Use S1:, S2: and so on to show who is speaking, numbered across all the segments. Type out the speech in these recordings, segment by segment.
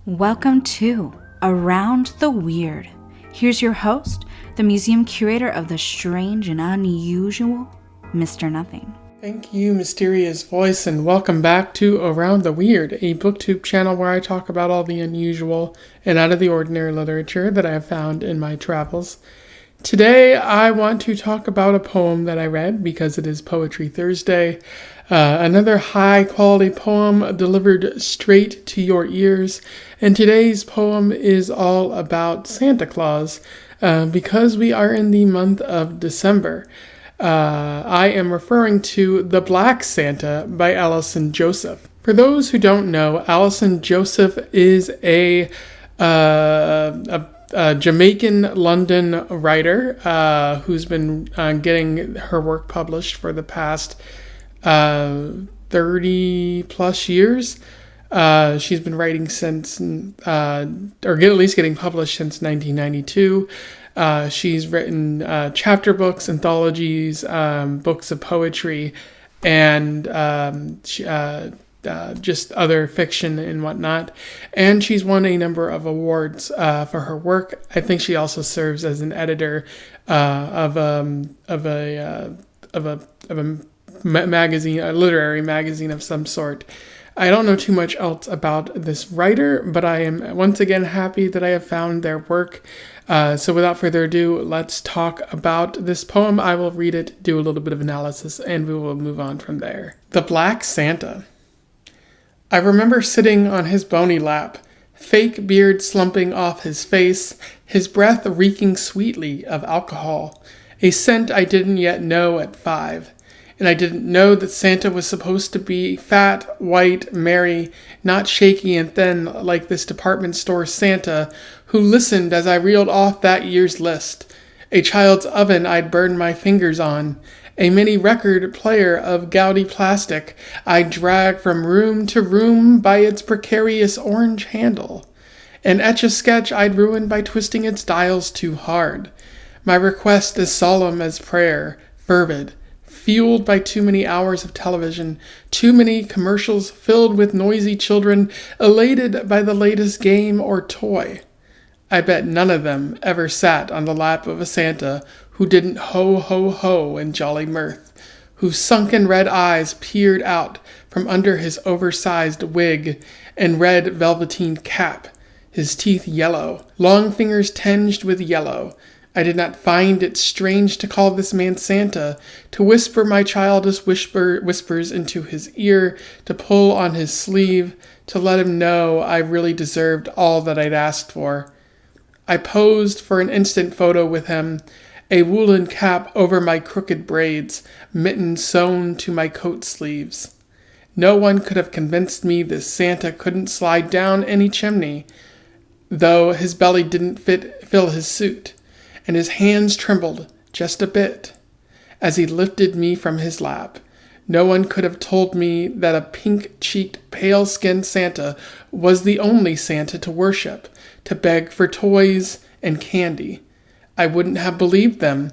S1: Welcome to Around the Weird. Here's your host, the museum curator of the strange and unusual, Mr. Nothing.
S2: Thank you, mysterious voice, and welcome back to Around the Weird, a booktube channel where I talk about all the unusual and out of the ordinary literature that I have found in my travels. Today, I want to talk about a poem that I read because it is Poetry Thursday. Another high-quality poem delivered straight to your ears. And today's poem is all about Santa Claus because we are in the month of December. I am referring to The Black Santa by Allison Joseph. For those who don't know, Allison Joseph is a Jamaican London writer who's been getting her work published for the past 30 plus years. She's been writing since, or at least getting published since 1992. She's written chapter books, anthologies, books of poetry, and just other fiction and whatnot. And she's won a number of awards for her work. I think she also serves as an editor of a magazine, a literary magazine of some sort. I don't know too much else about this writer, but I am once again happy that I have found their work. So without further ado, let's talk about this poem. I will read it, do a little bit of analysis, and we will move on from there. The Black Santa. I remember sitting on his bony lap, fake beard slumping off his face, his breath reeking sweetly of alcohol, a scent I didn't yet know at 5. And I didn't know that Santa was supposed to be fat, white, merry, not shaky and thin like this department store Santa who listened as I reeled off that year's list. A child's oven I'd burned my fingers on, a mini record player of gaudy plastic I'd drag from room to room by its precarious orange handle, an Etch-a-Sketch I'd ruined by twisting its dials too hard. My request as solemn as prayer, fervid, fueled by too many hours of television, too many commercials filled with noisy children, elated by the latest game or toy. I bet none of them ever sat on the lap of a Santa who didn't ho, ho, ho in jolly mirth, whose sunken red eyes peered out from under his oversized wig and red velveteen cap, his teeth yellow, long fingers tinged with yellow. I did not find it strange to call this man Santa, to whisper my childish whispers into his ear, to pull on his sleeve, to let him know I really deserved all that I'd asked for. I posed for an instant photo with him, a woolen cap over my crooked braids, mittens sewn to my coat sleeves. No one could have convinced me this Santa couldn't slide down any chimney, though his belly didn't fill his suit. And his hands trembled just a bit as he lifted me from his lap. No one could have told me that a pink-cheeked, pale-skinned Santa was the only Santa to worship, to beg for toys and candy. I wouldn't have believed them,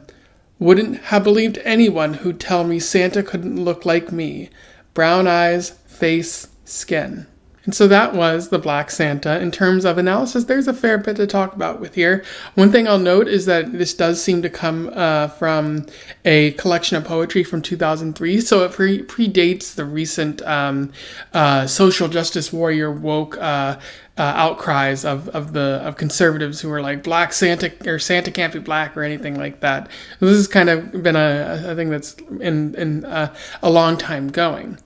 S2: wouldn't have believed anyone who'd tell me Santa couldn't look like me. Brown eyes, face, skin. And so that was The Black Santa. In terms of analysis, there's a fair bit to talk about with here. One thing I'll note is that this does seem to come from a collection of poetry from 2003, so it predates the recent social justice warrior woke outcries of conservatives who were like Black Santa or Santa can't be black or anything like that. This has kind of been a thing that's in a long time going.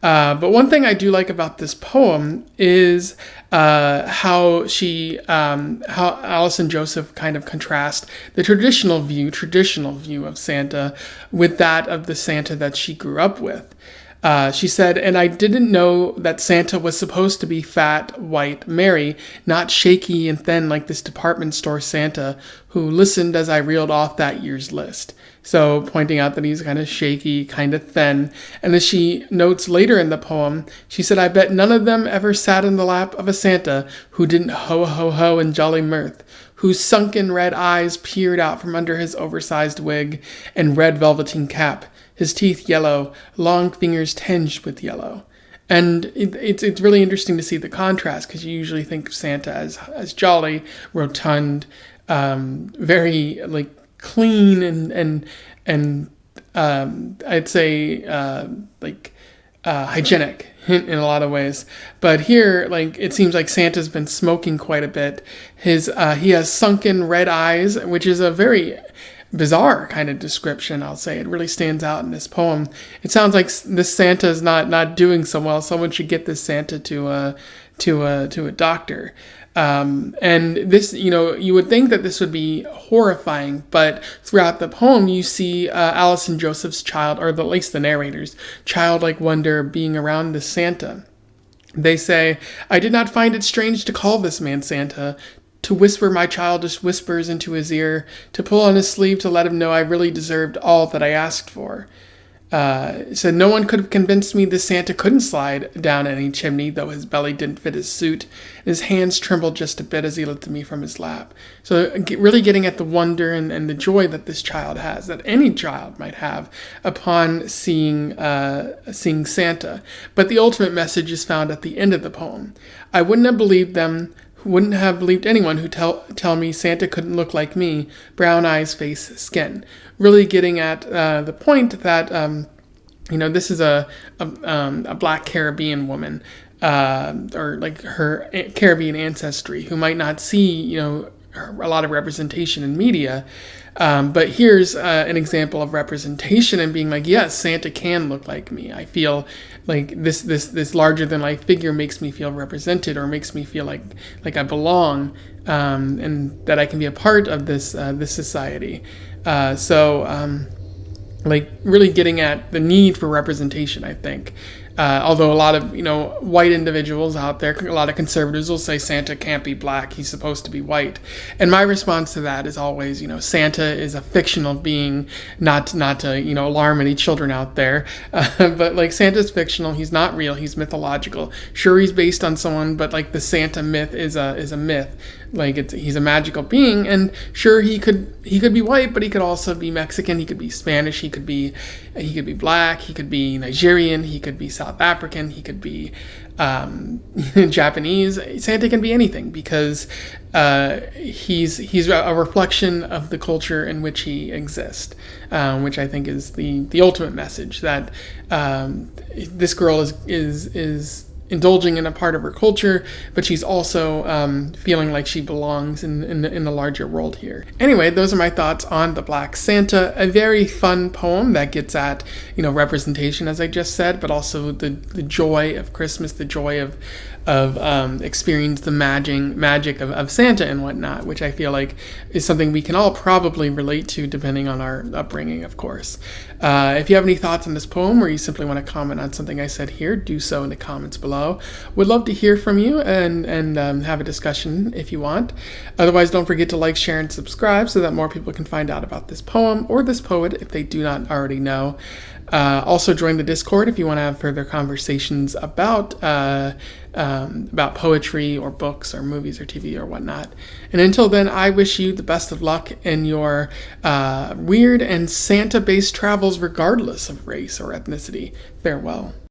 S2: But one thing I do like about this poem is how Allison Joseph kind of contrasts the traditional view of Santa with that of the Santa that she grew up with. She said, and I didn't know that Santa was supposed to be fat, white, merry, not shaky and thin like this department store Santa who listened as I reeled off that year's list. So pointing out that he's kind of shaky, kind of thin. And as she notes later in the poem, she said, I bet none of them ever sat in the lap of a Santa who didn't ho, ho, ho in jolly mirth, whose sunken red eyes peered out from under his oversized wig and red velveteen cap, his teeth yellow, long fingers tinged with yellow, And it's really interesting to see the contrast, because you usually think of Santa as jolly, rotund, very like clean and I'd say hygienic in a lot of ways. But here, like, it seems like Santa's been smoking quite a bit. He has sunken red eyes, which is a very bizarre kind of description, I'll say. It really stands out in this poem. It sounds like this Santa is not doing so well. Someone should get this Santa to a doctor. And this, you would think that this would be horrifying, but throughout the poem, you see Allison Joseph's or at least the narrator's childlike wonder being around this Santa. They say, "I did not find it strange to call this man Santa, to whisper my childish whispers into his ear, to pull on his sleeve to let him know I really deserved all that I asked for." Said, "No one could have convinced me this Santa couldn't slide down any chimney, though his belly didn't fit his suit. His hands trembled just a bit as he lifted me from his lap." So really getting at the wonder and the joy that this child has, that any child might have upon seeing Santa. But the ultimate message is found at the end of the poem. "I wouldn't have believed anyone who tell me Santa couldn't look like me, brown eyes, face, skin." Really getting at the point that this is a Black Caribbean woman, or like her Caribbean ancestry, who might not see a lot of representation in media. But here's an example of representation and being like, yes, Santa can look like me. I feel like this larger than life figure makes me feel represented, or makes me feel like I belong, and that I can be a part of this society. Like really getting at the need for representation, I think. Although a lot of, white individuals out there, a lot of conservatives will say Santa can't be black, he's supposed to be white. And my response to that is always, Santa is a fictional being, not to, alarm any children out there. But like Santa's fictional, he's not real, he's mythological. Sure, he's based on someone, but like the Santa myth is a myth. Like he's a magical being, and sure he could be white, but he could also be Mexican, he could be Spanish, he could be black, he could be Nigerian, he could be South African, he could be Japanese. Santa can be anything, because he's a reflection of the culture in which he exists, which I think is the ultimate message, that this girl is indulging in a part of her culture, but she's also feeling like she belongs in the larger world here. Anyway, those are my thoughts on The Black Santa, a very fun poem that gets at representation, as I just said, but also the joy of Christmas, the joy of experience the magic of Santa and whatnot, which I feel like is something we can all probably relate to, depending on our upbringing, of course. If you have any thoughts on this poem, or you simply want to comment on something I said here, do so in the comments below. Would love to hear from you and have a discussion if you want. Otherwise, don't forget to like, share, and subscribe so that more people can find out about this poem or this poet if they do not already know. Also join the Discord if you want to have further conversations about poetry or books or movies or TV or whatnot. And until then, I wish you the best of luck in your weird and Santa-based travels, regardless of race or ethnicity. Farewell.